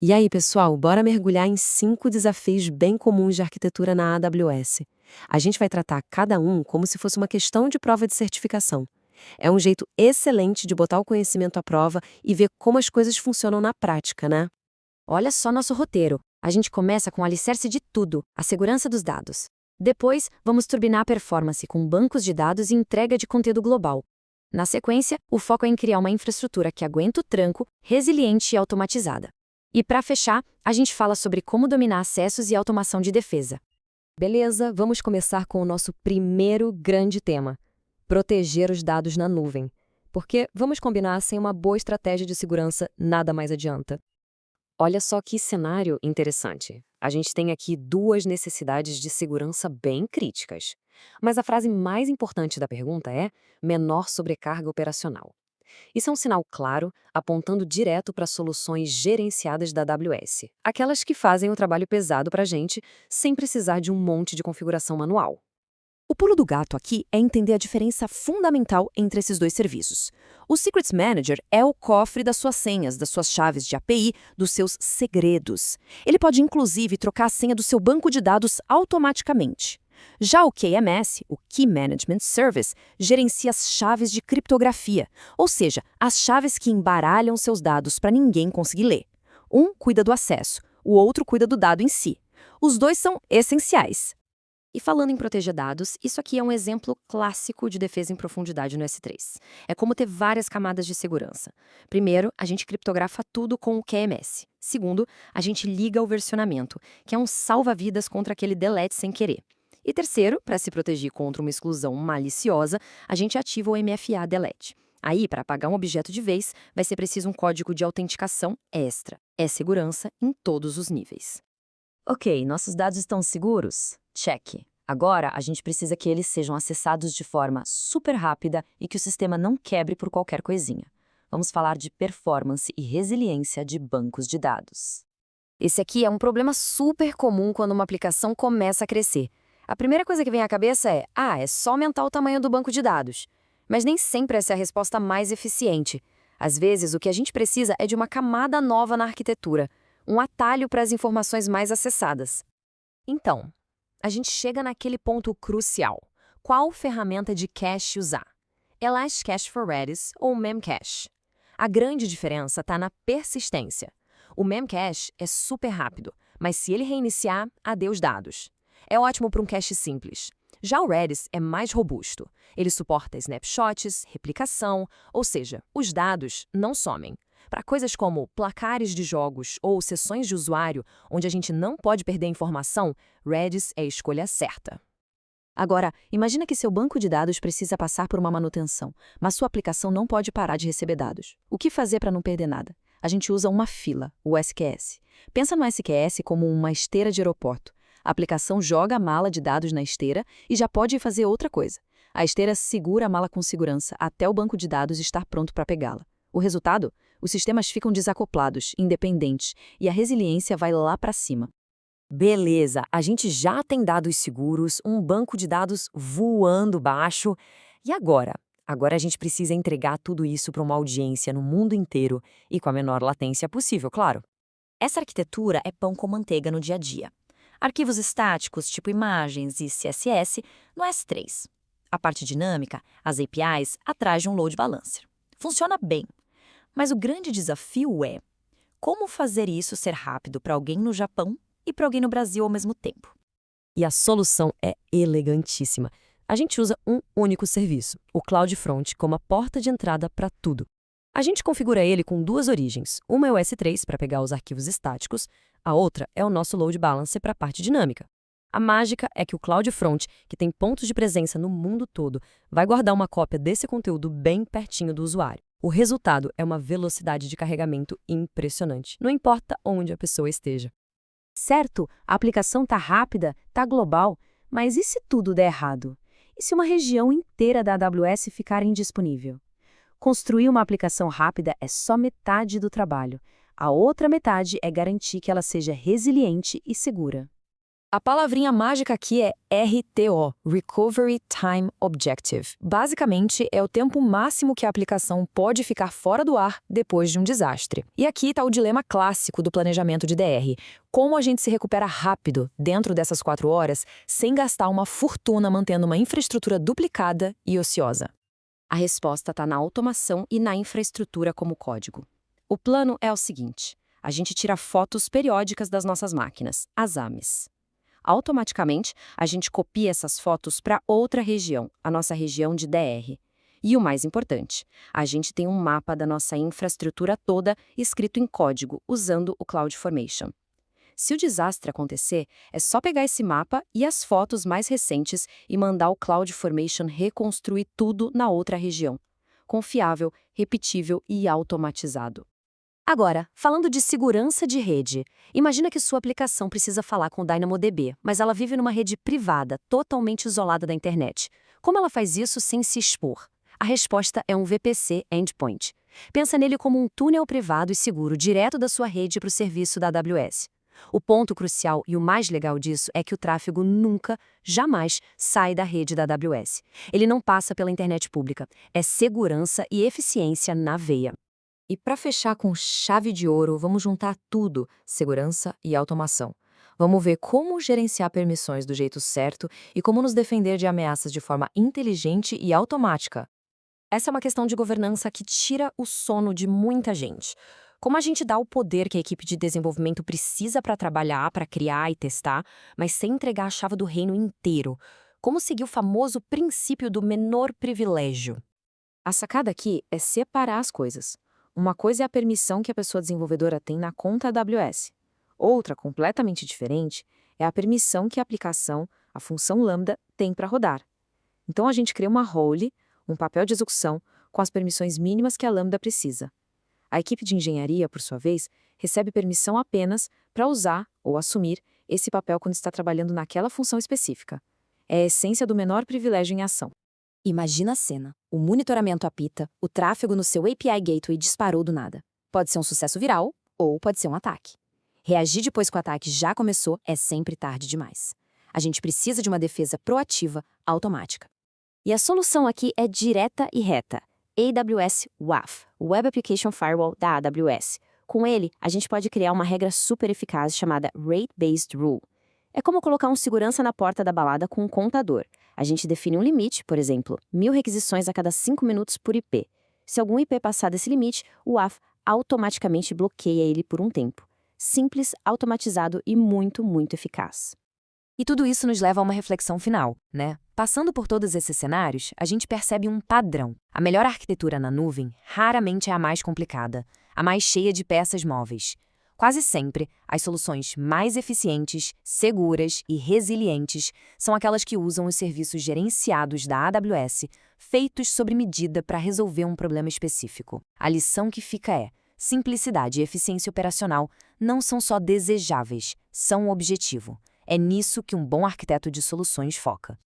E aí, pessoal, bora mergulhar em 5 desafios bem comuns de arquitetura na AWS. A gente vai tratar cada um como se fosse uma questão de prova de certificação. É um jeito excelente de botar o conhecimento à prova e ver como as coisas funcionam na prática, né? Olha só nosso roteiro. A gente começa com o alicerce de tudo, a segurança dos dados. Depois, vamos turbinar a performance com bancos de dados e entrega de conteúdo global. Na sequência, o foco é em criar uma infraestrutura que aguenta o tranco, resiliente e automatizada. E para fechar, a gente fala sobre como dominar acessos e automação de defesa. Beleza, vamos começar com o nosso primeiro grande tema: proteger os dados na nuvem. Porque, vamos combinar, sem uma boa estratégia de segurança, nada mais adianta. Olha só que cenário interessante. A gente tem aqui duas necessidades de segurança bem críticas. Mas a frase mais importante da pergunta é menor sobrecarga operacional. Isso é um sinal claro, apontando direto para soluções gerenciadas da AWS, aquelas que fazem o trabalho pesado para a gente, sem precisar de um monte de configuração manual. O pulo do gato aqui é entender a diferença fundamental entre esses dois serviços. O Secrets Manager é o cofre das suas senhas, das suas chaves de API, dos seus segredos. Ele pode, inclusive, trocar a senha do seu banco de dados automaticamente. Já o KMS, o Key Management Service, gerencia as chaves de criptografia, ou seja, as chaves que embaralham seus dados para ninguém conseguir ler. Um cuida do acesso, o outro cuida do dado em si. Os dois são essenciais. E falando em proteger dados, isso aqui é um exemplo clássico de defesa em profundidade no S3. É como ter várias camadas de segurança. Primeiro, a gente criptografa tudo com o QMS. Segundo, a gente liga o versionamento, que é um salva-vidas contra aquele delete sem querer. E terceiro, para se proteger contra uma exclusão maliciosa, a gente ativa o MFA delete. Aí, para apagar um objeto de vez, vai ser preciso um código de autenticação extra. É segurança em todos os níveis. Ok, nossos dados estão seguros? Check. Agora, a gente precisa que eles sejam acessados de forma super rápida e que o sistema não quebre por qualquer coisinha. Vamos falar de performance e resiliência de bancos de dados. Esse aqui é um problema super comum quando uma aplicação começa a crescer. A primeira coisa que vem à cabeça é só aumentar o tamanho do banco de dados. Mas nem sempre essa é a resposta mais eficiente. Às vezes, o que a gente precisa é de uma camada nova na arquitetura, um atalho para as informações mais acessadas. Então, a gente chega naquele ponto crucial. Qual ferramenta de cache usar? Elasticache for Redis ou Memcache? A grande diferença está na persistência. O Memcache é super rápido, mas se ele reiniciar, adeus dados. É ótimo para um cache simples. Já o Redis é mais robusto. Ele suporta snapshots, replicação, ou seja, os dados não somem. Para coisas como placares de jogos ou sessões de usuário, onde a gente não pode perder informação, Redis é a escolha certa. Agora, imagina que seu banco de dados precisa passar por uma manutenção, mas sua aplicação não pode parar de receber dados. O que fazer para não perder nada? A gente usa uma fila, o SQS. Pensa no SQS como uma esteira de aeroporto. A aplicação joga a mala de dados na esteira e já pode fazer outra coisa. A esteira segura a mala com segurança até o banco de dados estar pronto para pegá-la. O resultado? Os sistemas ficam desacoplados, independentes, e a resiliência vai lá para cima. Beleza, a gente já tem dados seguros, um banco de dados voando baixo. E agora? Agora a gente precisa entregar tudo isso para uma audiência no mundo inteiro e com a menor latência possível, claro. Essa arquitetura é pão com manteiga no dia a dia. Arquivos estáticos, tipo imagens e CSS, no S3. A parte dinâmica, as APIs, atrás de um load balancer. Funciona bem. Mas o grande desafio é como fazer isso ser rápido para alguém no Japão e para alguém no Brasil ao mesmo tempo. E a solução é elegantíssima. A gente usa um único serviço, o CloudFront, como a porta de entrada para tudo. A gente configura ele com duas origens. Uma é o S3 para pegar os arquivos estáticos, a outra é o nosso load balancer para a parte dinâmica. A mágica é que o CloudFront, que tem pontos de presença no mundo todo, vai guardar uma cópia desse conteúdo bem pertinho do usuário. O resultado é uma velocidade de carregamento impressionante, não importa onde a pessoa esteja. Certo, a aplicação está rápida, está global, mas e se tudo der errado? E se uma região inteira da AWS ficar indisponível? Construir uma aplicação rápida é só metade do trabalho. A outra metade é garantir que ela seja resiliente e segura. A palavrinha mágica aqui é RTO, Recovery Time Objective. Basicamente, é o tempo máximo que a aplicação pode ficar fora do ar depois de um desastre. E aqui está o dilema clássico do planejamento de DR. Como a gente se recupera rápido dentro dessas 4 horas sem gastar uma fortuna mantendo uma infraestrutura duplicada e ociosa? A resposta está na automação e na infraestrutura como código. O plano é o seguinte: a gente tira fotos periódicas das nossas máquinas, as AMIs. Automaticamente, a gente copia essas fotos para outra região, a nossa região de DR. E o mais importante, a gente tem um mapa da nossa infraestrutura toda escrito em código, usando o CloudFormation. Se o desastre acontecer, é só pegar esse mapa e as fotos mais recentes e mandar o CloudFormation reconstruir tudo na outra região. Confiável, repetível e automatizado. Agora, falando de segurança de rede, imagina que sua aplicação precisa falar com o DynamoDB, mas ela vive numa rede privada, totalmente isolada da internet. Como ela faz isso sem se expor? A resposta é um VPC Endpoint. Pensa nele como um túnel privado e seguro direto da sua rede para o serviço da AWS. O ponto crucial e o mais legal disso é que o tráfego nunca, jamais, sai da rede da AWS. Ele não passa pela internet pública. É segurança e eficiência na veia. E para fechar com chave de ouro, vamos juntar tudo, segurança e automação. Vamos ver como gerenciar permissões do jeito certo e como nos defender de ameaças de forma inteligente e automática. Essa é uma questão de governança que tira o sono de muita gente. Como a gente dá o poder que a equipe de desenvolvimento precisa para trabalhar, para criar e testar, mas sem entregar a chave do reino inteiro? Como seguir o famoso princípio do menor privilégio? A sacada aqui é separar as coisas. Uma coisa é a permissão que a pessoa desenvolvedora tem na conta AWS. Outra, completamente diferente, é a permissão que a aplicação, a função Lambda, tem para rodar. Então a gente cria uma role, um papel de execução, com as permissões mínimas que a Lambda precisa. A equipe de engenharia, por sua vez, recebe permissão apenas para usar ou assumir esse papel quando está trabalhando naquela função específica. É a essência do menor privilégio em ação. Imagina a cena. O monitoramento apita, o tráfego no seu API Gateway disparou do nada. Pode ser um sucesso viral ou pode ser um ataque. Reagir depois que o ataque já começou é sempre tarde demais. A gente precisa de uma defesa proativa, automática. E a solução aqui é direta e reta. AWS WAF, Web Application Firewall da AWS. Com ele, a gente pode criar uma regra super eficaz chamada Rate-Based Rule. É como colocar um segurança na porta da balada com um contador. A gente define um limite, por exemplo, 1000 requisições a cada 5 minutos por IP. Se algum IP passar desse limite, o WAF automaticamente bloqueia ele por um tempo. Simples, automatizado e muito, muito eficaz. E tudo isso nos leva a uma reflexão final, né? Passando por todos esses cenários, a gente percebe um padrão. A melhor arquitetura na nuvem raramente é a mais complicada, a mais cheia de peças móveis. Quase sempre, as soluções mais eficientes, seguras e resilientes são aquelas que usam os serviços gerenciados da AWS, feitos sob medida para resolver um problema específico. A lição que fica é: simplicidade e eficiência operacional não são só desejáveis, são um objetivo. É nisso que um bom arquiteto de soluções foca.